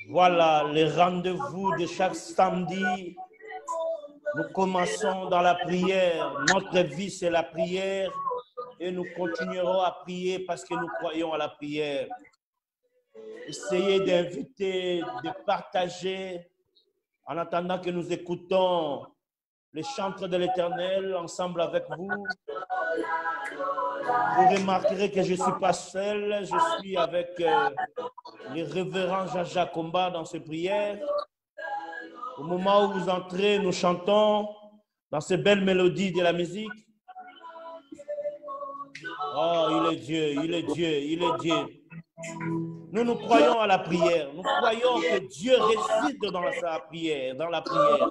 Voilà les rendez-vous de chaque samedi. Nous commençons dans la prière. Notre vie, c'est la prière. Et nous continuerons à prier parce que nous croyons à la prière. Essayez d'inviter, de partager en attendant que nous écoutons les chantres de l'Éternel ensemble avec vous. Vous remarquerez que je ne suis pas seul, je suis avec les révérends Jean-Jacques Comba dans ces prières. Au moment où vous entrez, nous chantons dans ces belles mélodies de la musique. Oh, il est Dieu, il est Dieu, il est Dieu. Nous croyons à la prière. Nous croyons que Dieu réside dans sa prière, dans la prière.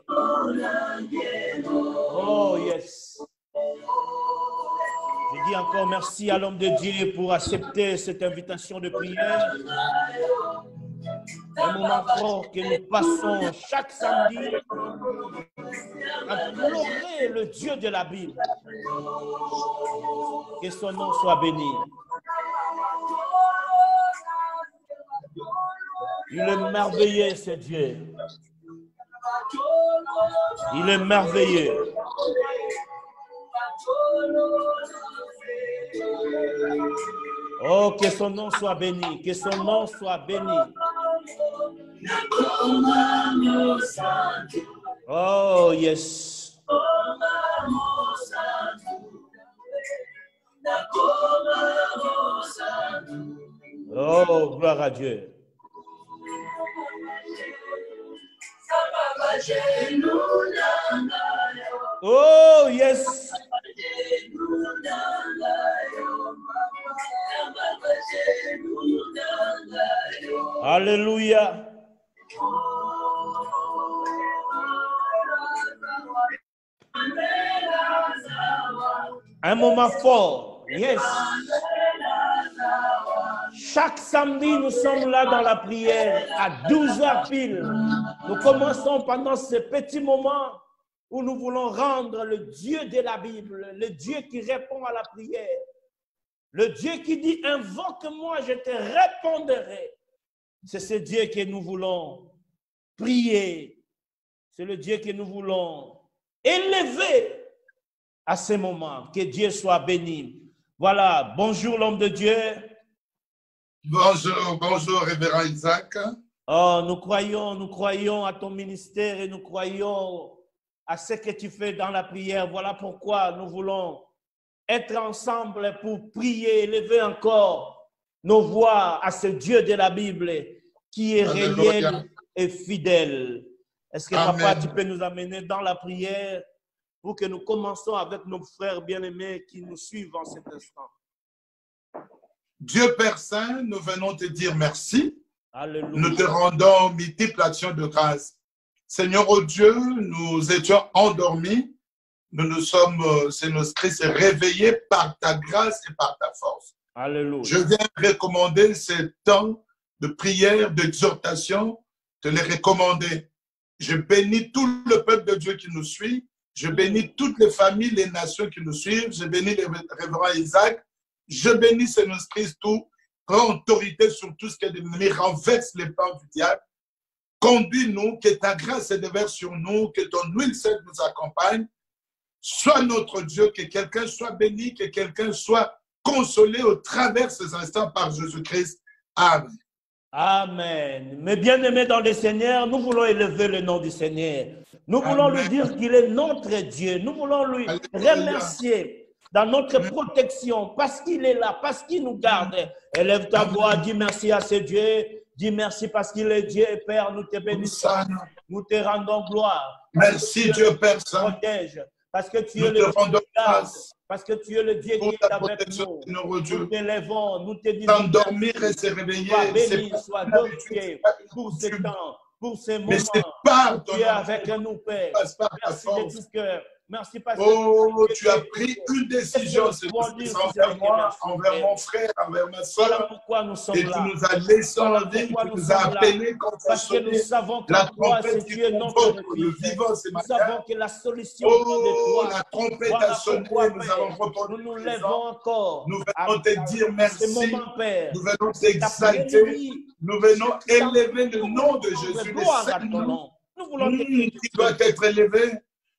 Oh, yes. Je dis encore merci à l'homme de Dieu pour accepter cette invitation de prière. Un moment fort que nous passons chaque samedi à pleurer le Dieu de la Bible. Que son nom soit béni. Il est merveilleux, ce Dieu. Il est merveilleux. Oh, que son nom soit béni, que son nom soit béni. Oh, yes. Oh, gloire à Dieu. Oh, yes. Alléluia. Un moment fort. Yes. Chaque samedi, nous sommes là dans la prière à 12h pile. Nous commençons pendant ce petit moment où nous voulons rendre le Dieu de la Bible, le Dieu qui répond à la prière, le Dieu qui dit « Invoque-moi, je te répondrai ». C'est ce Dieu que nous voulons prier. C'est le Dieu que nous voulons élever à ce moment. Que Dieu soit béni. Voilà, bonjour l'homme de Dieu. Bonjour, bonjour révérend Isaac. Oh, nous croyons à ton ministère et nous croyons à ce que tu fais dans la prière. Voilà pourquoi nous voulons être ensemble pour prier, élever encore nos voix à ce Dieu de la Bible qui est réel et fidèle. Est-ce que Amen. Papa, tu peux nous amener dans la prière pour que nous commençons avec nos frères bien-aimés qui nous suivent en cet instant? Dieu Père Saint, nous venons te dire merci. Alléluia. Nous te rendons multiples actions de grâce. Seigneur, oh Dieu, nous étions endormis. C'est notre Christ réveillé par ta grâce et par ta force. Alléluia. Je viens recommander ce temps de prière, d'exhortation, te les recommander. Je bénis tout le peuple de Dieu qui nous suit. Je bénis toutes les familles, les nations qui nous suivent. Je bénis les révérends Isaac. Je bénis Saint-Christ, tout, prends autorité sur tout ce qui est de l'ennemi, renverse les plans du diable. Conduis-nous, que ta grâce se déverse sur nous, que ton huile sainte nous accompagne. Sois notre Dieu, que quelqu'un soit béni, que quelqu'un soit consolé au travers de ces instants par Jésus-Christ. Amen. Amen. Mais bien-aimés dans le Seigneur, nous voulons élever le nom du Seigneur. Nous voulons Amen. lui dire qu'il est notre Dieu. Nous voulons lui remercier dans notre protection, parce qu'il est là, parce qu'il nous garde. Élève ta voix, dis merci à ce Dieu. Dis merci parce qu'il est Dieu. Père, nous te bénissons. Nous te rendons gloire. Merci Dieu Père Saint. Protège. Parce que tu es Nous le te Dieu rendons qui garde. grâce Parce que tu es le Dieu qui pour est ta avec protection, nous. Seigneur Dieu. Nous t'élevons, nous te disons. S'endormir et se réveiller, Sois béni, c'est sois pas glorifié pour ce temps, pour ces mais c'est moments. par ton Tu es nom. avec nous, Père. Passe par ta Merci de force. tout cœur. Merci parce que Oh, tu as pris une décision, Seigneur, envers moi, envers mon frère, envers ma soeur. Voilà pourquoi nous sommes Et tu là. nous as laissé en Voilà vie, pourquoi tu nous nous as sommes là. appelés quand tu as Parce que nous sonné savons la qu'en toi, trompette c'est qui tu es notre convoque le refuge. vivant ce Nous matin. savons que la solution vient de Oh, toi. la trompette Voilà a sonné, pourquoi, nous Père, allons répondre nous nous présent. lèvons encore. Nous venons te dire Ce merci. moment, Père, Nous venons c'est t'exalter. l'après-midi. Nous venons élever le nom de Nous voulons Jésus, le gloire à Saint ton nom, nom. Nous voulons te qui doit être élevé.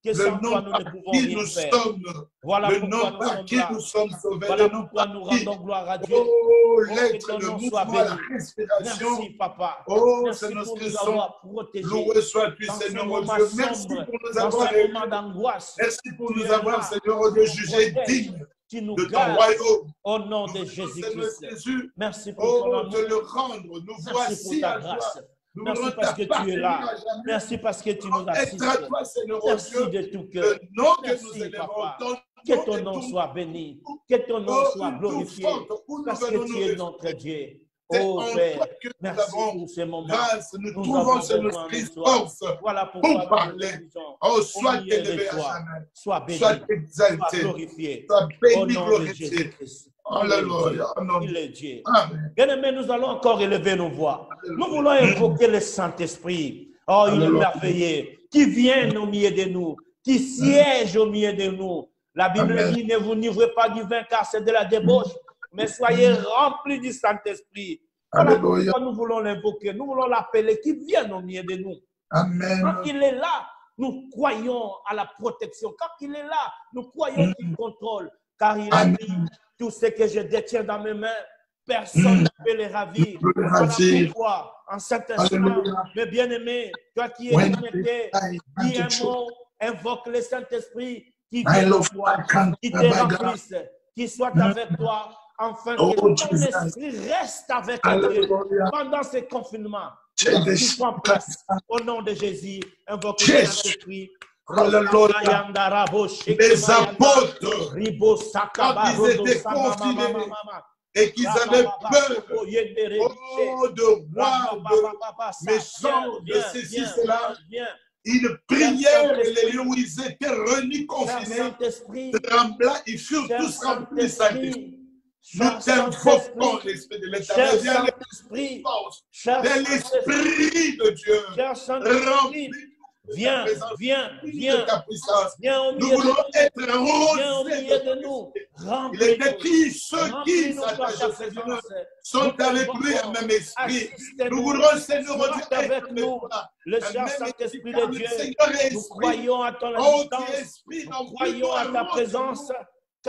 que Le sans toi, nom nous par ne pouvons qui rien nous faire. sommes. Voilà Le pourquoi nom nous par sommes qui là. nous sommes sauvés. Voilà Le nom pourquoi par nous qui. rendons gloire à Dieu. Oh, que l'être, ton le nom soit mouvement, la béni. respiration. Merci, Papa. Oh, Merci c'est pour notre nous son. avoir protégés. Loué sois-tu, Dans ces Seigneur, oh moments Dieu. Merci sombres, pour nous dans avoir ces aidés. moments d'angoisse, Merci pour tu nous es avoir, là, Seigneur, oh Dieu, tu nous jugés protèges, dignes tu nous de ton gardes royaume. au nom Nous de voulons, Seigneur Jésus-Christ. Jésus, Merci pour ton oh, amour. te le rendre. Nous Merci pour voici ta à toi. grâce. Nous Merci voulons parce que tu es t'appartenir là. à jamais. Merci parce que tu nous assistes. Être à toi, Seigneur, oh Merci Dieu. de tout Le cœur. nom que nous Merci, élevons, Papa. ton Que nom ton est nom tout soit béni. Que ton nom oh, soit une glorifié. toute forte où nous Parce venons que tu nous es réfugier. notre Dieu. C'est Oh en Père, toi que nous merci avons pour ces moments. grâce. Nous Nous trouvons avons sur besoin notre de toi. force Voilà pourquoi pour nous parler. nous disons, Oh, au sois milieu élevé de à toi, jamais. sois béni, Sois sois exalté. glorifié. Sois Au béni, nom de glorifié. Jésus-Christ. Alléluia. Il est Dieu. Amen. Bien-aimés, nous allons encore élever nos voix. Nous voulons invoquer le Saint-Esprit. Oh, il est Alléluia. merveilleux. Qui vient au milieu de nous, qui siège au milieu de nous. La Bible Amen. dit, ne vous livrez pas du vin car c'est de la débauche, mais soyez remplis du Saint-Esprit. Voilà Alléluia. pourquoi nous voulons l'invoquer. Nous voulons l'appeler, qui vient au milieu de nous. Amen. Quand il est là, nous croyons à la protection. Quand il est là, nous croyons qu'il contrôle. Car il a dit, tout ce que je détiens dans mes mains, personne ne peut les ravir. Voilà pourquoi, en cet instant, mes bien-aimés, toi qui es connecté, dis un mot, invoque le Saint-Esprit qui vient de toi, qui te remplisse, qui soit avec toi, afin que ton esprit reste avec toi pendant ce confinement. Tu prends place au nom de Jésus, invoque le Saint-Esprit. Alléluia. Les apôtres, quand ils étaient confinés et qu'ils avaient peur, oh, de voir de méchants, de ceci, cela, une prière, et les lieux où ils étaient réunis, confinés, tremblant, ils furent tous remplis de Saint-Esprit. Nous t'invoquons l'Esprit de l'Éternel, viens l'Esprit de Dieu, remplis. Viens, viens, viens, viens au milieu de nous. Il était qui ceux qui s'attachent au Seigneur sont avec lui un même esprit. Nous voudrons, Seigneur, être avec nous. Le Saint-Esprit de Dieu, nous croyons à ton assistance, nous croyons à ta présence.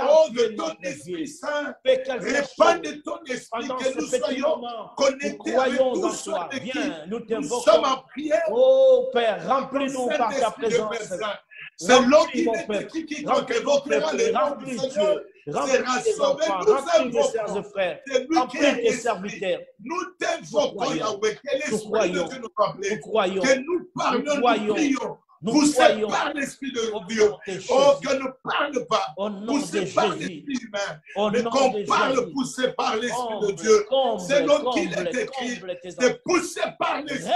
Oh, de ton Esprit Saint, répands de ton Esprit que nous soyons connectés avec tous ceux qui nous sommes en prière. Oh Père, remplis-nous par ta présence. C'est l'homme qui quiconque évoquera le nom du Seigneur sera sauvé. Nous invoquons, tes serviteurs. Nous t'invoquons, Yahweh, que l'Esprit de Dieu nous rappelle, que nous parlons, nous prions. Poussés par l'Esprit de Dieu. Oh, que ne parle pas poussé par l'Esprit humain, mais qu'on parle poussé par l'Esprit de Dieu. C'est l'homme qui est écrit. C'est poussé par l'Esprit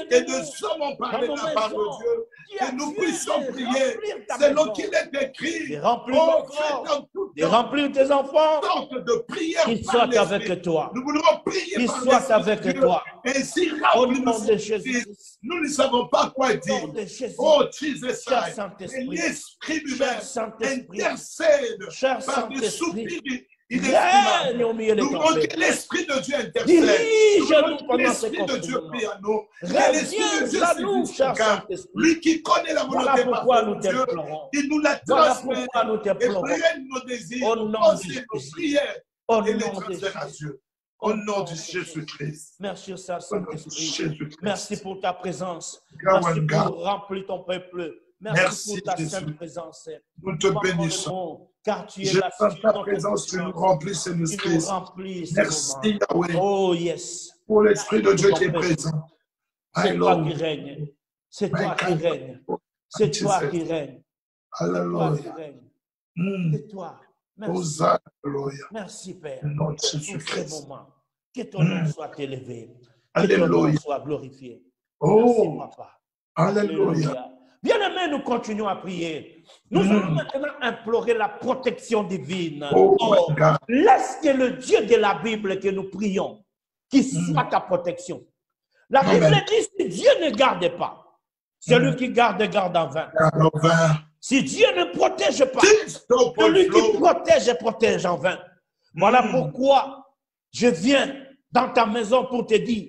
que nous sommes parlé de la part de Dieu. Que nous puissions prier. C'est l'homme qui est écrit. Oh, fais remplir tes enfants. De prière qu'ils soient avec toi. Nous voulons prier qu'ils soient avec toi. Ainsi, au nom de Jésus. Nous ne savons pas quoi dire. Oh, Jesus, l'Esprit lui-même intercède par des soupirs inexprimables. Nous voulons que l'Esprit de Dieu intercède. Dirige-nous pendant ce l'Esprit de Dieu prie à nous. Reviens à nous, cher Saint-Esprit. Lui qui connaît la volonté de Dieu, il nous la transmet et prenne nos désirs, nos pensées, nos prières et les transfère à Dieu. Au nom de Jésus-Christ. Merci, Saint-Esprit. Merci pour ta présence. Merci pour remplir ton peuple. Merci pour ta sainte présence. Nous te bénissons. Car tu es là. Par ta présence, tu nous remplis, Seigneur-Christ. Merci, Yahweh. Oh, yes. Pour l'Esprit de Dieu qui est présent. C'est toi qui règnes. C'est toi qui règnes. C'est toi qui règnes. Alléluia. C'est toi. Merci. Merci, Père, pour ce moment. Que ton nom soit élevé. Que ton nom soit glorifié. Merci, Papa. Alléluia. Bien-aimés, nous continuons à prier. Nous allons maintenant implorer la protection divine. Oh, Oh, my God. laisse que le Dieu de la Bible que nous prions, qui soit ta protection. La Bible Amen. dit, si Dieu ne garde pas, celui qui garde, garde en vain. God of Si Dieu ne protège pas, stop and celui qui flow. protège, protège en vain. Voilà pourquoi je viens dans ta maison pour te dire,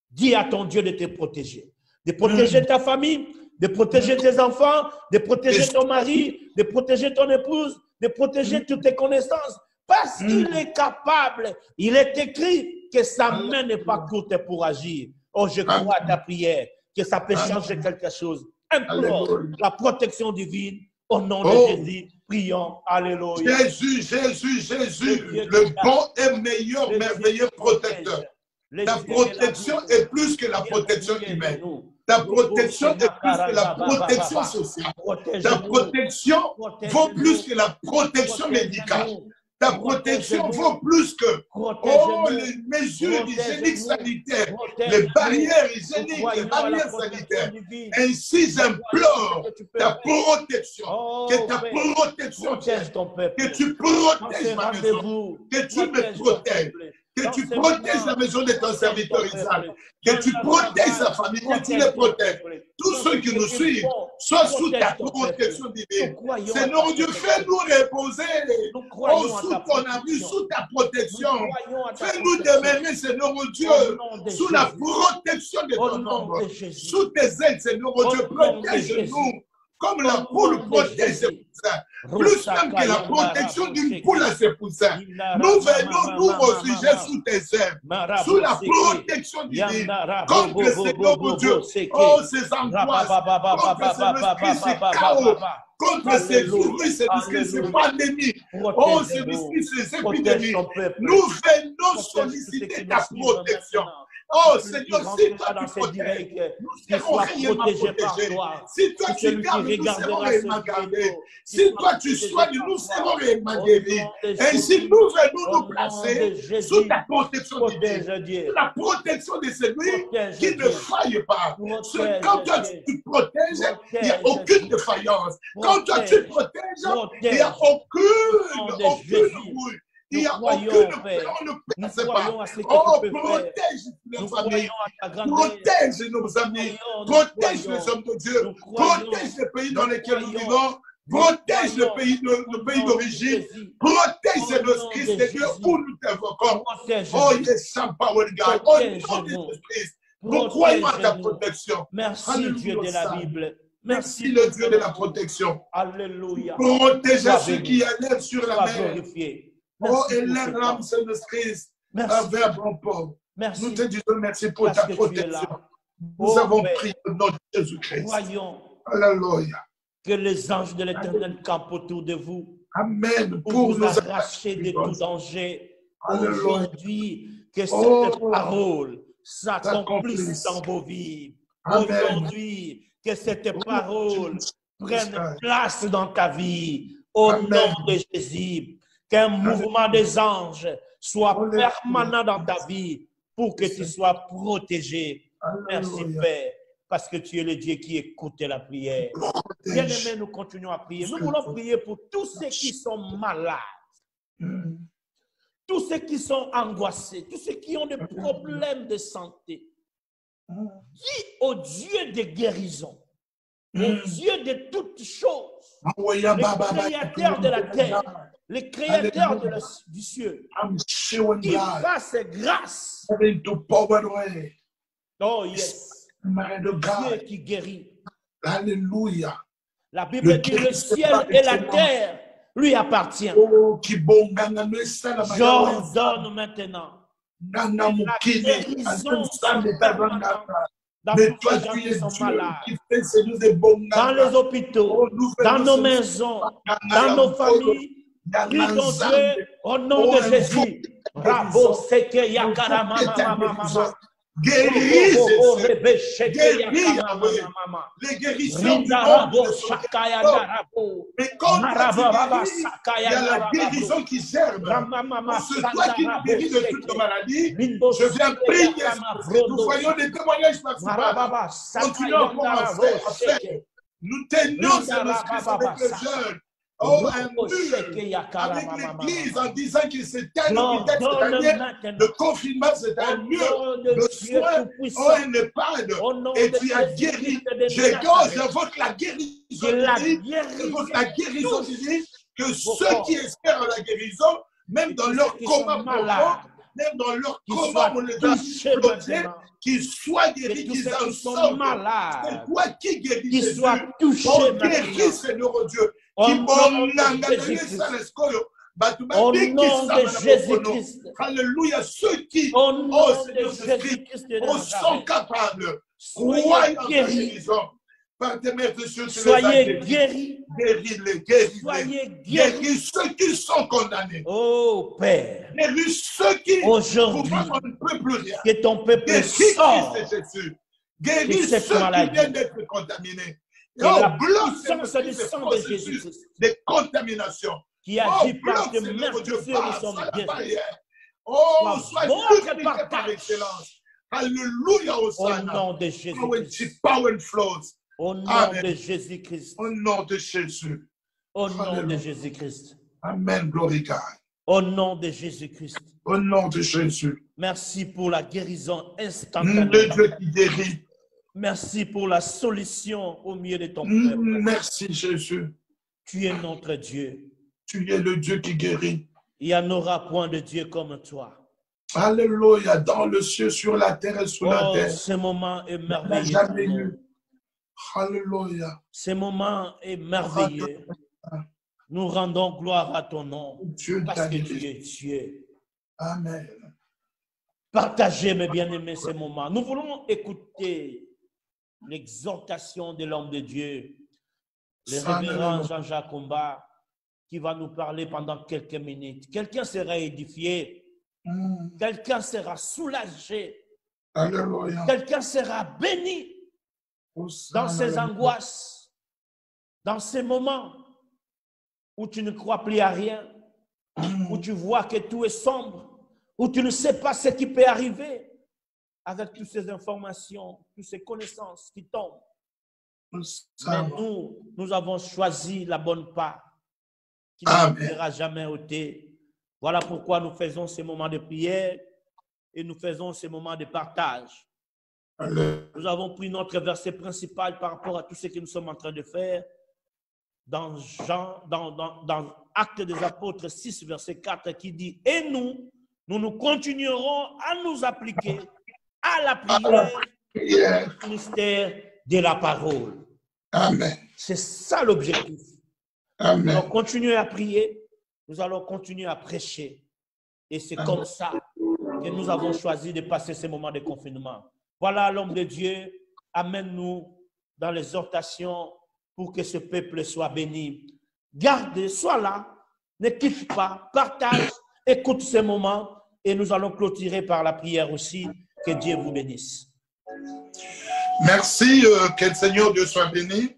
dis à ton Dieu de te protéger. De protéger ta famille, de protéger tes enfants, de protéger ton mari, de protéger ton épouse, de protéger toutes tes connaissances. Parce qu'il est capable. Il est écrit que sa main n'est pas courte pour agir. Oh, je crois à ta prière, que ça peut changer quelque chose. Implore Alléluia. la protection divine au nom de Oh. Jésus. Prions. Alléluia. Jésus, Jésus, Jésus, le bon et meilleur, merveilleux protecteur. Ta protection est plus que la protection humaine. Ta protection est plus que la protection sociale. Ta protection vaut plus que la protection médicale. Ta protection vaut plus que les mesures hygiéniques sanitaires, les barrières hygiéniques, les barrières sanitaires. Ainsi, j'implore ta protection, que ta protection Protège ton peuple. que tu protèges ma maison, que tu me protèges, que tu protèges la maison de ton serviteur Isaac, que tu protèges sa famille, que tu les protèges. Tous ceux qui nous suivent soient sous ta protection divine. Seigneur Dieu, fais-nous reposer sous ton abri, sous ta protection. Fais-nous demeurer, Seigneur Dieu, sous la protection de ton ombre, sous tes ailes, Seigneur Dieu, protège-nous. Comme la poule protège ses poussins, plus même que la protection d'une poule à ses poussins. Nous venons nous refugier sous tes ailes, sous la protection divine, contre Seigneur mon Dieu, oh ces angoisses, contre ces chaos, contre ces virus, ces pandémies, oh ces virus, ces épidémies. Nous venons solliciter ta protection. Oh Seigneur, si toi tu protèges, nous serons réellement protégés. Si toi tu gardes, nous serons réellement gardés. Si toi tu soignes, nous serons réellement guéris. Ainsi, nous venons nous placer sous ta protection divine. La protection de celui qui ne faille pas. Quand toi tu protèges, il n'y a aucune défaillance. Quand toi tu protèges, il n'y a aucune rouille. Il n'y a aucune on ne pense pas. Oh, protège nos familles, protège nos amis, protège les hommes de Dieu, protège les pays dans lesquels nous vivons, protège le pays d'origine, protège nos Christ de Dieu où nous t'invoquons. Oh, il est sans parole, God. Oh, nom de Jésus-Christ, nous croyons à ta protection. Merci, Dieu de la Bible. Merci le Dieu de la protection. Alléluia. Protège ceux qui allèrent sur la mer. Oh, Merci et leur âme, Seigneur Christ, envers mon pauvre. Nous te disons merci pour ta protection. Nous avons prié au nom de Jésus-Christ. Voyons Alléluia. que les anges de l'Éternel campent autour de vous. Amen. Pour vous arracher de tout danger. Aujourd'hui, que cette parole s'accomplisse dans vos vies. Aujourd'hui, que cette parole prenne place dans ta vie. Au nom de Jésus. Qu'un mouvement des anges soit permanent dans ta vie pour que tu sois protégé. Merci Père, parce que tu es le Dieu qui écoute la prière. Bien-aimés, nous continuons à prier. Nous voulons prier pour tous ceux qui sont malades, tous ceux qui sont angoissés, tous ceux qui ont des problèmes de santé. Dis au Dieu de guérison, au Dieu de toutes choses, le créateur de la terre, le créateur du ciel, qui fasse grâce. Oh yes, Dieu qui guérit. Alléluia. La Bible dit le ciel et la terre lui appartiennent. J'ordonne maintenant la guérison dans tous les gens qui sont malades, dans les hôpitaux, dans nos maisons, dans nos familles. Prie ton Dieu au nom de Jésus. Bravo, c'est que Yakarama mama. Guéris, les guérisons du monde. Mais quand il y a la guérison qui germe. C'est toi qui nous guéris de toutes nos maladies. Je viens prier. Nous voyons des témoignages maximums. Continuons encore à faire. Nous tenions ce Christ avec les jeunes. Oh, un mur avec l'Église en disant qu'il s'était le confinement, c'était un mur de soins. Oh, un EHPAD. Et tu as guéri. J'invoque la guérison. J'invoque la guérison divine. Que ceux qui espèrent la guérison, même dans leur coma profond, même dans leur coma, on les a explosés, qu'ils soient guéris, qu'ils en sortent. C'est toi qui guéris, Jésus. Oh, guéris, Seigneur Dieu. Au nom de Jésus-Christ. Alléluia. Ceux qui, au nom de Jésus-Christ, sont capables, croient en ta guérison. Par tes mains, soyez guéris. Guéris ceux qui sont condamnés. Oh Père. Guéris ceux qui, aujourd'hui, on ne peut plus rien. Que ton peuple sort. Guéris ceux qui viennent d'être contaminés. Et la puissance du sang de Jésus-Christ, des contaminations, qui a dit par tes merveilleux, nous sommes guéris. Oh, sois purifié par excellence. Alléluia, au nom de Jésus-Christ. Au nom de Jésus-Christ. Au nom de Jésus. Au nom de Jésus-Christ. Amen, glory God. Au nom de Jésus-Christ. Au nom de Jésus. Merci pour la guérison instantanée. De Dieu qui guérit. Merci pour la solution au milieu de ton peuple. Merci Jésus. Tu es notre Dieu. Tu es le Dieu qui guérit. Il n'y en aura point de Dieu comme toi. Alléluia, dans le ciel, sur la terre et sous la terre. Ce moment est merveilleux. Jamais eu. Alléluia. Ce moment est merveilleux. Nous rendons gloire à ton nom. Dieu parce que tu es Dieu. Amen. Partagez, mes bien-aimés, ces moments. Nous voulons écouter l'exhortation de l'homme de Dieu, le révérend Jean-Jacques Comba, qui va nous parler pendant quelques minutes. Quelqu'un sera édifié. Quelqu'un sera soulagé. Alléluia. Quelqu'un sera béni dans ses angoisses, dans ces moments où tu ne crois plus à rien, où tu vois que tout est sombre, où tu ne sais pas ce qui peut arriver. Avec toutes ces informations, toutes ces connaissances qui tombent. Mais nous avons choisi la bonne part qui ne sera jamais ôtée. Voilà pourquoi nous faisons ces moments de prière et nous faisons ces moments de partage. Nous avons pris notre verset principal par rapport à tout ce que nous sommes en train de faire dans Actes des Apôtres 6, verset 4, qui dit « Et nous continuerons à nous appliquer à la prière, au ministère de la parole. » Amen. C'est ça l'objectif. Amen. Nous allons continuer à prier, nous allons continuer à prêcher. Et c'est comme ça que nous avons choisi de passer ces moments de confinement. Voilà l'homme de Dieu, amène-nous dans l'exhortation pour que ce peuple soit béni. Garde, sois là, ne quitte pas, partage, écoute ces moments et nous allons clôturer par la prière aussi. Que Dieu vous bénisse. Merci, que le Seigneur Dieu soit béni.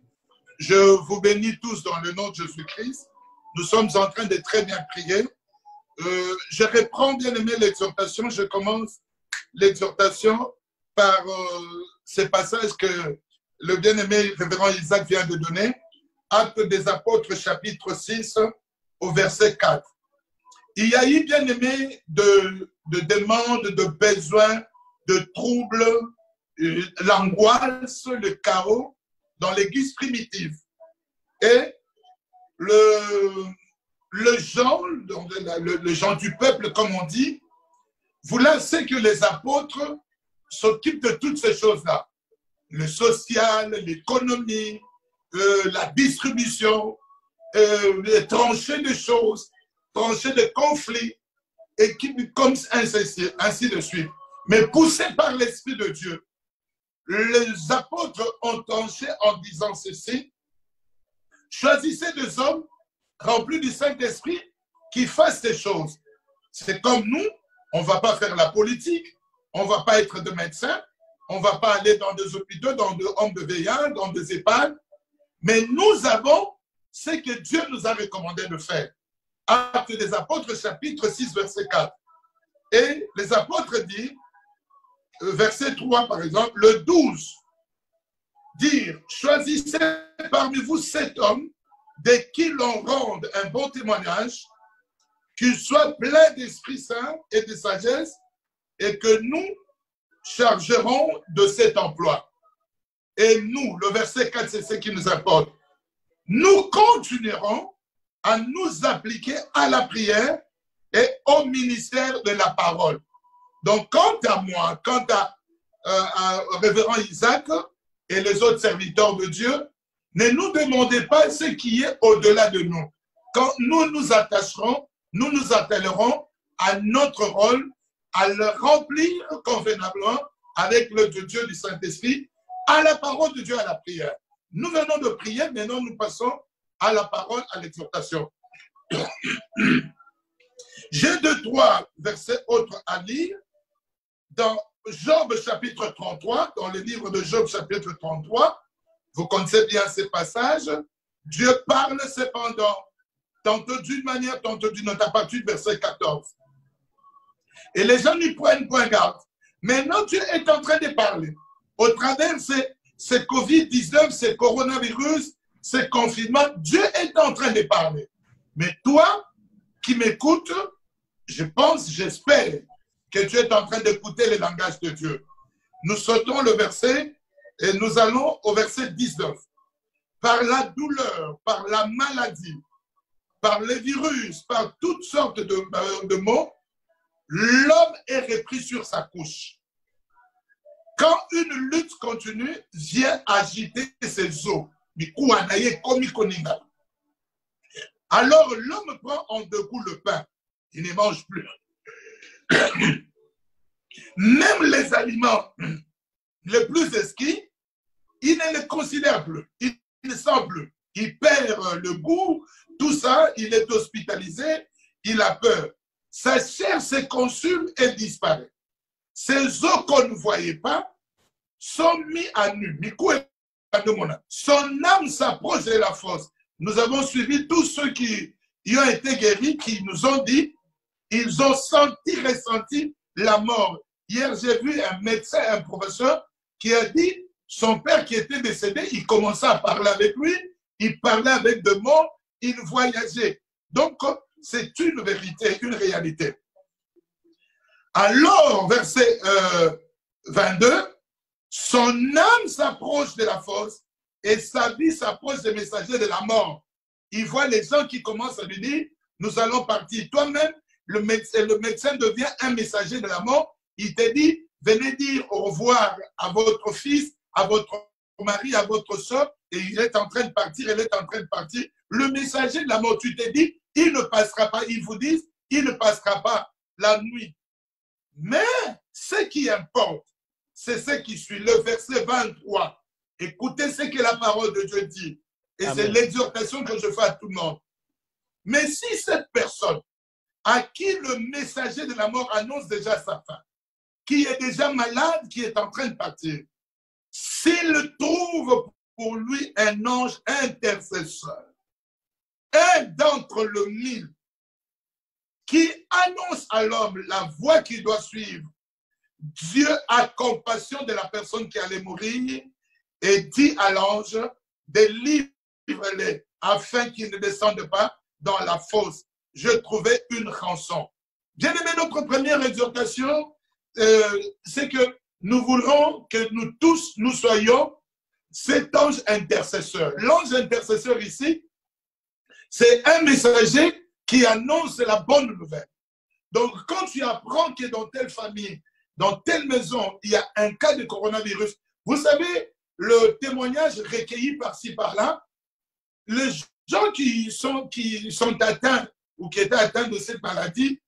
Je vous bénis tous dans le nom de Jésus-Christ. Nous sommes en train de très bien prier. Je reprends bien aimé l'exhortation. Je commence l'exhortation par ces passages que le bien-aimé révérend Isaac vient de donner. Actes des Apôtres, chapitre 6, au verset 4. Il y a eu, bien aimé, de demandes, de besoins, de troubles, l'angoisse, le chaos dans l'église primitive. Et le gens du peuple, comme on dit, voulait que les apôtres s'occupent de toutes ces choses-là. Le social, l'économie, la distribution, trancher des choses, trancher des conflits, et comme ainsi de suite. Mais poussés par l'Esprit de Dieu, les apôtres ont tranché en disant ceci: choisissez des hommes remplis du Saint-Esprit qui fassent ces choses. C'est comme nous, on ne va pas faire la politique, on ne va pas être de médecins, on ne va pas aller dans des hôpitaux, dans des hommes de veillance, dans des EHPAD, mais nous avons ce que Dieu nous a recommandé de faire. Actes des Apôtres, chapitre 6, verset 4. Et les apôtres disent, verset 3 par exemple, le 12 dire, choisissez parmi vous 7 hommes de qui l'on rende un bon témoignage, qu'ils soient pleins d'Esprit Saint et de sagesse, et que nous chargerons de cet emploi. Et nous, le verset 4, c'est ce qui nous importe. Nous continuerons à nous appliquer à la prière et au ministère de la parole. Donc, quant à moi, quant à révérend Isaac et les autres serviteurs de Dieu, ne nous demandez pas ce qui est au-delà de nous. Quand nous nous attacherons, nous nous attellerons à notre rôle, à le remplir convenablement avec le Dieu du Saint-Esprit, à la parole de Dieu, à la prière. Nous venons de prier, maintenant nous passons à la parole, à l'exhortation. J'ai 2-3 versets autres à lire. Dans Job chapitre 33, dans le livre de Job chapitre 33, vous connaissez bien ces passages. Dieu parle cependant, tantôt d'une manière, tantôt d'une autre, à partir du verset 14. Et les gens n'y prennent point garde. Maintenant, Dieu est en train de parler. Au travers de ces Covid-19, ces coronavirus, ces confinements, Dieu est en train de parler. Mais toi qui m'écoutes, je pense, j'espère que tu es en train d'écouter le langage de Dieu. Nous sautons le verset et nous allons au verset 19. Par la douleur, par la maladie, par les virus, par toutes sortes de maux, l'homme est repris sur sa couche. Quand une lutte continue vient agiter ses os, alors l'homme prend en 2 coups le pain. Il ne mange plus. Même les aliments les plus exquis, il ne les considère plus. Il ne sent plus. Il perd le goût, tout ça, il est hospitalisé, il a peur. Sa chair se consume et disparaît. Ces os qu'on ne voyait pas sont mis à nu. Son âme s'approche de la fosse. Nous avons suivi tous ceux qui y ont été guéris, qui nous ont dit, ils ont ressenti la mort. Hier, j'ai vu un médecin, un professeur, qui a dit, son père qui était décédé, il commençait à parler avec lui, il parlait avec des mots, il voyageait. Donc, c'est une vérité, une réalité. Alors, verset 22, son âme s'approche de la fosse et sa vie s'approche des messagers de la mort. Il voit les gens qui commencent à lui dire, nous allons partir. Toi-même, le médecin devient un messager de la mort. Il te dit, venez dire au revoir à votre fils, à votre mari, à votre soeur, et il est en train de partir, elle est en train de partir. Le messager de la mort, tu te dis, il ne passera pas, ils vous disent, il ne passera pas la nuit. Mais ce qui importe, c'est ce qui suit, le verset 23. Écoutez ce que la parole de Dieu dit. Et c'est l'exhortation que je fais à tout le monde. Mais si cette personne à qui le messager de la mort annonce déjà sa fin, qui est déjà malade, qui est en train de partir, s'il trouve pour lui un ange intercesseur, un d'entre le 1000, qui annonce à l'homme la voie qu'il doit suivre, Dieu a compassion de la personne qui allait mourir et dit à l'ange, délivre-les afin qu'il ne descende pas dans la fosse. Je trouvais une rançon. Bien aimé, notre première exhortation, c'est que nous voulons que nous tous, nous soyons cet ange intercesseur. L'ange intercesseur ici, c'est un messager qui annonce la bonne nouvelle. Donc, quand tu apprends que dans telle famille, dans telle maison, il y a un cas de coronavirus, vous savez, le témoignage recueilli par-ci, par-là, les gens qui sont atteints ou qui étaient atteints de cette maladie,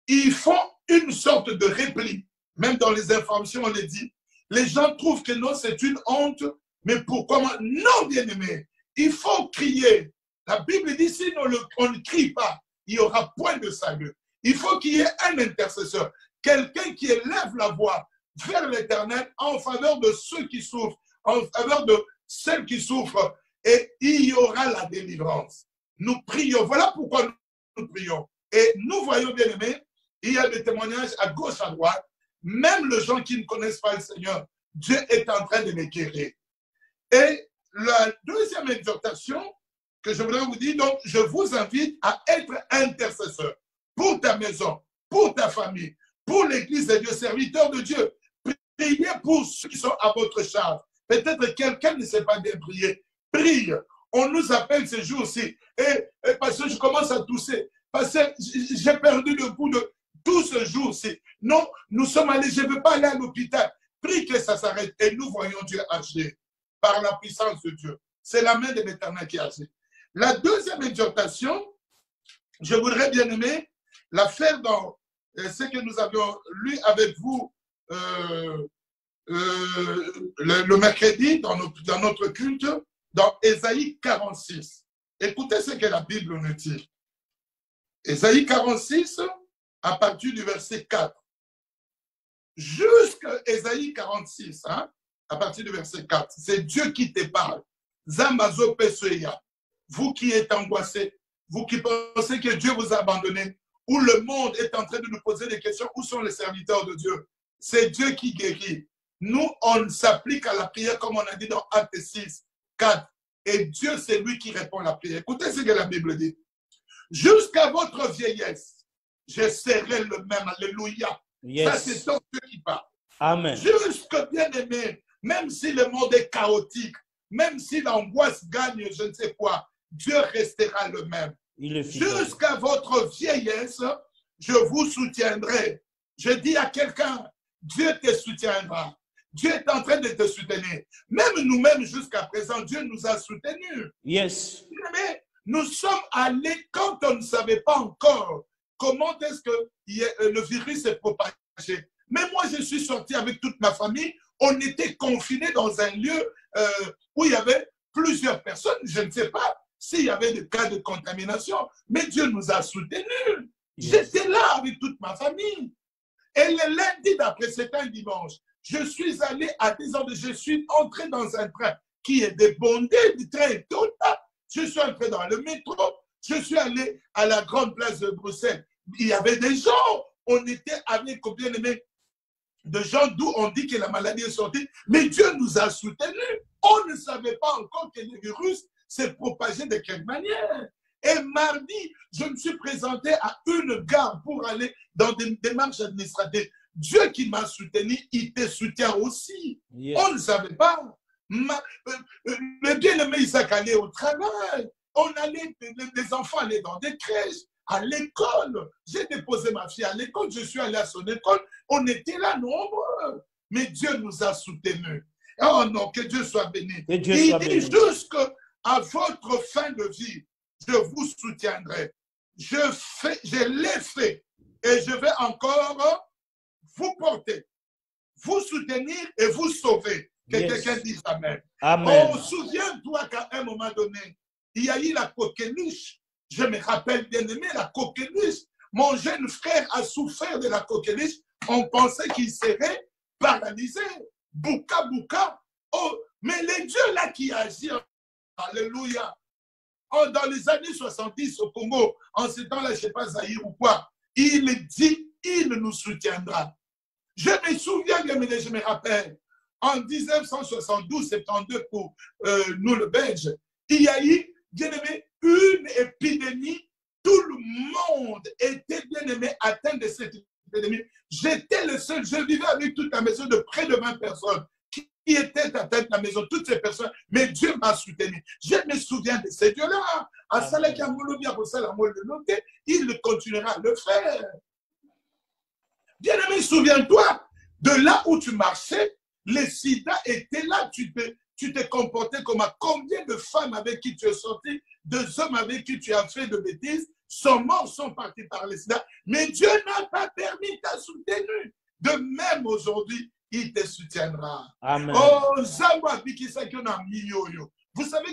ils font une sorte de repli. Même dans les informations, on les dit. Les gens trouvent que non, c'est une honte, mais pourquoi moi? Non, bien-aimé, il faut crier. La Bible dit, sinon on ne crie pas, il n'y aura point de salut. Il faut qu'il y ait un intercesseur, quelqu'un qui élève la voix vers l'Éternel en faveur de ceux qui souffrent, en faveur de celles qui souffrent, et il y aura la délivrance. Nous prions, voilà pourquoi nous prions. Et nous voyons, bien aimés, il y a des témoignages à gauche, à droite, même les gens qui ne connaissent pas le Seigneur, Dieu est en train de les guérir. Et la deuxième exhortation que je voudrais vous dire, donc, je vous invite à être intercesseur pour ta maison, pour ta famille, pour l'église de Dieu, serviteur de Dieu. Priez pour ceux qui sont à votre charge. Peut-être quelqu'un ne sait pas bien prier. Prie. On nous appelle ce jour-ci. Et parce que je commence à tousser. Parce que j'ai perdu le goût de tout ce jour-ci. Non, nous sommes allés, je ne veux pas aller à l'hôpital. Prie que ça s'arrête. Et nous voyons Dieu agir par la puissance de Dieu. C'est la main de l'Éternel qui agit. La deuxième exhortation, je voudrais bien aimer la faire dans ce que nous avions lu avec vous le mercredi dans notre culte, dans Ésaïe 46. Écoutez ce que la Bible nous dit. Ésaïe 46, à partir du verset 4. Jusqu'à Ésaïe 46, hein, à partir du verset 4. C'est Dieu qui te parle. Zambazo Pesoya. Vous qui êtes angoissés, vous qui pensez que Dieu vous a abandonné, où le monde est en train de nous poser des questions, où sont les serviteurs de Dieu? C'est Dieu qui guérit. Nous, on s'applique à la prière comme on a dit dans Actes 6, 4. Et Dieu, c'est lui qui répond à la prière. Écoutez ce que la Bible dit. Jusqu'à votre vieillesse, je serai le même. Alléluia. Yes. Ça, c'est ton Dieu qui parle. Amen. Jusque bien-aimé, même si le monde est chaotique, même si l'angoisse gagne, je ne sais quoi, Dieu restera le même. Jusqu'à votre vieillesse, je vous soutiendrai. Je dis à quelqu'un, Dieu te soutiendra. Dieu est en train de te soutenir. Même nous-mêmes, jusqu'à présent, Dieu nous a soutenus. Yes. Mais nous sommes allés quand on ne savait pas encore comment est-ce que le virus s'est propagé. Mais moi, je suis sorti avec toute ma famille. On était confinés dans un lieu où il y avait plusieurs personnes. Je ne sais pas s'il y avait des cas de contamination, mais Dieu nous a soutenus. Yes. J'étais là avec toute ma famille. Et le lundi d'après, c'était un dimanche, je suis allé à 10h, je suis entré dans un train qui est débondé, du train est tout là. Je suis entré dans le métro, je suis allé à la grande place de Bruxelles. Il y avait des gens, on était avec combien de gens d'où on dit que la maladie est sortie, mais Dieu nous a soutenus. On ne savait pas encore que le virus s'est propagé de quelle manière. Et mardi, je me suis présenté à une gare pour aller dans des démarches administratives. Dieu qui m'a soutenu, il te soutient aussi. Yes. On ne savait pas. Le bien-aimé Isaac allait au travail. On allait, les enfants allaient dans des crèches, à l'école. J'ai déposé ma fille à l'école, je suis allé à son école. On était là nombreux. Mais Dieu nous a soutenus. Oh non, que Dieu soit béni. Il dit jusqu'à votre fin de vie, je vous soutiendrai. Je l'ai fait et je vais encore vous porter, vous soutenir et vous sauver. Que quelqu'un dise Amen. Amen. On souviens-toi qu'à un moment donné, il y a eu la coqueluche. Je me rappelle bien aimé la coqueluche. Mon jeune frère a souffert de la coqueluche. On pensait qu'il serait paralysé. Bouka, bouka. Oh, mais les dieux là qui agissent, alléluia. Oh, dans les années 70 au Congo, en ce temps-là, je ne sais pas, Zaïre ou quoi, il dit, il nous soutiendra. Je me souviens, je me rappelle, en 1972-72 pour nous, le Belge, il y a eu, bien aimé, une épidémie. Tout le monde était, bien aimé, atteint de cette épidémie. J'étais le seul, je vivais avec toute la maison de près de 20 personnes qui étaient atteintes de la maison, toutes ces personnes, mais Dieu m'a soutenu. Je me souviens de ces dieux-là. Il continuera à le faire. Bien-aimé, souviens-toi, de là où tu marchais, le sida était là, tu te comportais comme à combien de femmes avec qui tu es sorti, de hommes avec qui tu as fait de bêtises, sont morts, sont partis par le sida, mais Dieu n'a pas permis, t'a soutenu. De même aujourd'hui, il te soutiendra. Amen. Oh, vous savez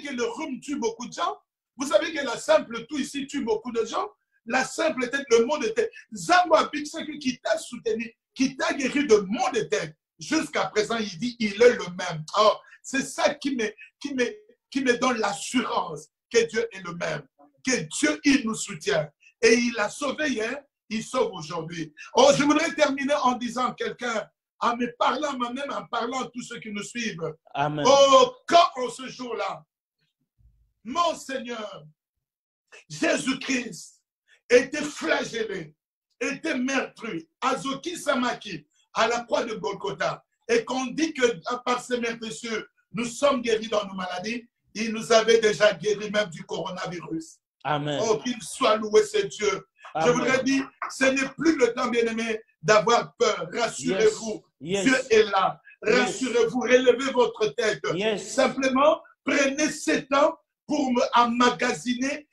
que le rhume tue beaucoup de gens? Vous savez que la simple toux ici tue beaucoup de gens? La simple tête, le mot de tête. Zamba Bixaki qui t'a soutenu, qui t'a guéri de mot de tête. Jusqu'à présent, il dit, il est le même. Oh, c'est ça qui me donne l'assurance que Dieu est le même. Que Dieu, il nous soutient. Et il a sauvé hier, il sauve aujourd'hui. Oh, je voudrais terminer en disant, quelqu'un en me parlant moi-même, en parlant à tous ceux qui nous suivent. Amen. Oh, quand en ce jour-là, mon Seigneur, Jésus-Christ était flagellé, était meurtri, Azoki Samaki, à la croix de Golgotha, et qu'on dit que par ces meurtrissures, nous sommes guéris dans nos maladies, il nous avait déjà guéris même du coronavirus. Amen. Oh, qu'il soit loué, c'est Dieu. Amen. Je voudrais dire, ce n'est plus le temps, bien-aimé, d'avoir peur. Rassurez-vous, Yes. Dieu est là. Rassurez-vous, relevez votre tête. Yes. Simplement, prenez ce temps pour emmagasiner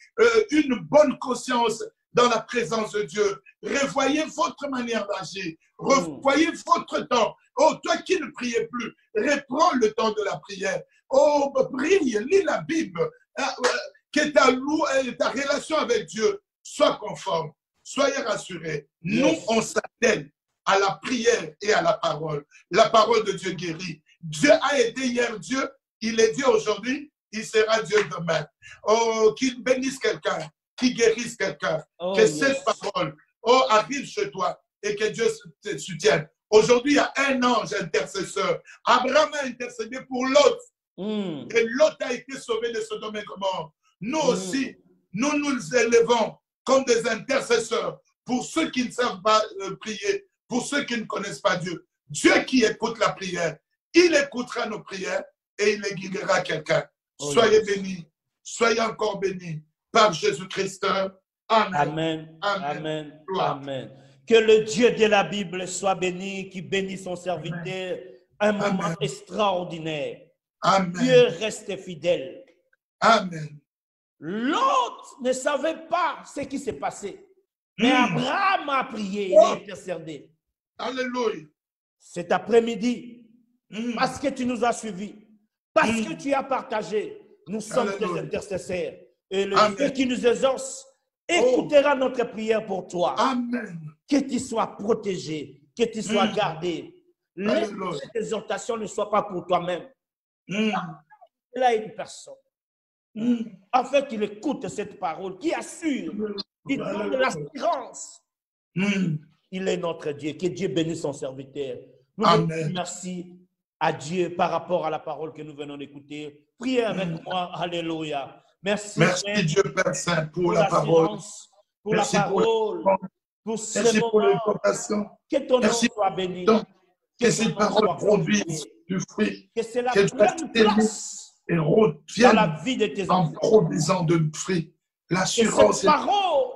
une bonne conscience dans la présence de Dieu. Revoyez votre manière d'agir. Revoyez votre temps. Oh, toi qui ne priez plus, reprends le temps de la prière. Oh, prie, lis la Bible. Que ta relation avec Dieu soit conforme. Soyez rassurés. Yes. Nous, on s'attelle à la prière et à la parole. La parole de Dieu guérit. Dieu a été hier Dieu, il est Dieu aujourd'hui, il sera Dieu demain. Oh, qu'il bénisse quelqu'un, qu'il guérisse quelqu'un. Oh, que yes. cette parole arrive chez toi et que Dieu te soutienne. Aujourd'hui, il y a un ange intercesseur. Abraham a intercédé pour Lot. Et Lot a été sauvé de Sodome et Gomorrhe. Nous aussi, nous nous élevons comme des intercesseurs pour ceux qui ne savent pas prier, pour ceux qui ne connaissent pas Dieu. Dieu qui écoute la prière, il écoutera nos prières et il guidera quelqu'un. Oh, soyez yes. bénis, soyez encore bénis par Jésus-Christ. Amen. Amen. Amen. Amen. Gloire. Amen. Que le Dieu de la Bible soit béni, qui bénit son serviteur. Un moment Amen. extraordinaire. Amen. Dieu reste fidèle. Amen. L'autre ne savait pas ce qui s'est passé. Mais Abraham a prié, il a intercédé. Alléluia. Cet après-midi, parce que tu nous as suivis, parce que tu as partagé, nous sommes tes Alléluia. intercesseurs. Et le Amen. Dieu qui nous exauce écoutera notre prière pour toi. Amen. Que tu sois protégé, que tu sois gardé. Laisse que Alléluia. cette exhortation ne soit pas pour toi-même. Là, une personne, afin qu'il écoute cette parole, qui assure, qui donne de l'assurance. Il est notre Dieu. Que Dieu bénisse son serviteur. Nous disons merci à Dieu par rapport à la parole que nous venons d'écouter. Priez avec moi. Alléluia. Merci, Merci Père, Dieu Père Saint pour la l'assurance, parole. pour Merci la pour parole, la pour ce Merci pour moment. l'exhortation. Que ton nom Merci soit béni. Donc, que Que ces ton nom paroles soit produisent glorifié. du fruit. Que c'est la Que tu pleine place et dans reviennent la vie de tes en enfants. produisant de fruits. Que L'assurance, cette parole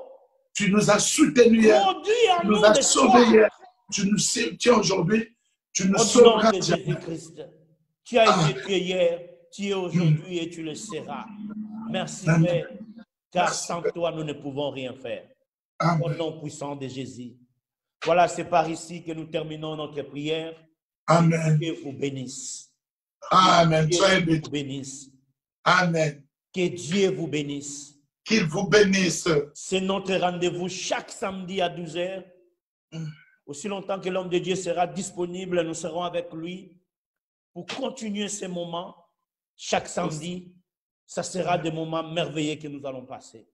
tu nous as soutenus hier. produit en Tu nous nous as des sauvés joies. hier. Tu nous tiens aujourd'hui. Tu nous Au nom sauveras de jamais. Jésus-Christ. Tu as été tué hier, tu es aujourd'hui et tu le seras. Merci Amen. Père, car Merci, sans Père. toi nous ne pouvons rien faire. Au Amen. nom puissant de Jésus. Voilà, c'est par ici que nous terminons notre prière. Amen. Que Dieu vous bénisse. Amen. Que Soyez Dieu bénis. vous bénisse. Amen. Que Dieu vous bénisse. Qu'il vous bénisse. C'est notre rendez-vous chaque samedi à 12h. Aussi longtemps que l'homme de Dieu sera disponible, nous serons avec lui pour continuer ces moments. Chaque samedi, ça sera des moments merveilleux que nous allons passer.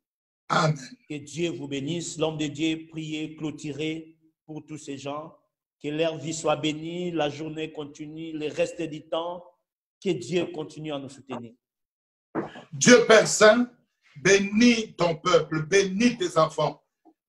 Amen. Que Dieu vous bénisse. L'homme de Dieu, priez, clôturez pour tous ces gens. Que leur vie soit bénie, la journée continue, le reste du temps. Que Dieu continue à nous soutenir. Dieu Père Saint, bénis ton peuple, bénis tes enfants.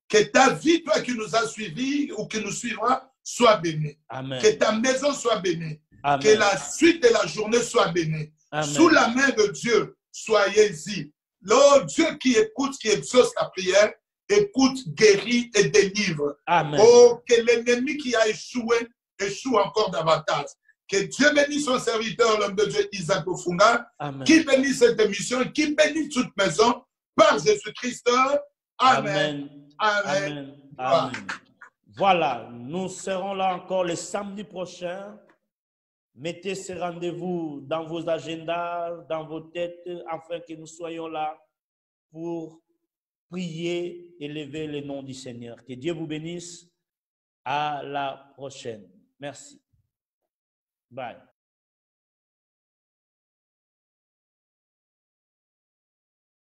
Que ta vie, toi qui nous as suivis ou qui nous suivras, soit bénie. Amen. Que ta maison soit bénie. Amen. Que la suite de la journée soit bénie. Amen. Sous la main de Dieu, soyez-y. Lord, Dieu qui écoute, qui exauce la prière, écoute, guérit et délivre. Amen. Oh, que l'ennemi qui a échoué, échoue encore davantage. Que Dieu bénisse son serviteur, l'homme de Dieu, Isaac Ofunga, Amen. qui bénisse cette émission, qui bénisse toute maison, par Jésus-Christ. Amen. Amen. Amen. Amen. Amen. Voilà, nous serons là encore le samedi prochain. Mettez ces rendez-vous dans vos agendas, dans vos têtes, afin que nous soyons là pour prier et élever le nom du Seigneur. Que Dieu vous bénisse. À la prochaine. Merci. Bye.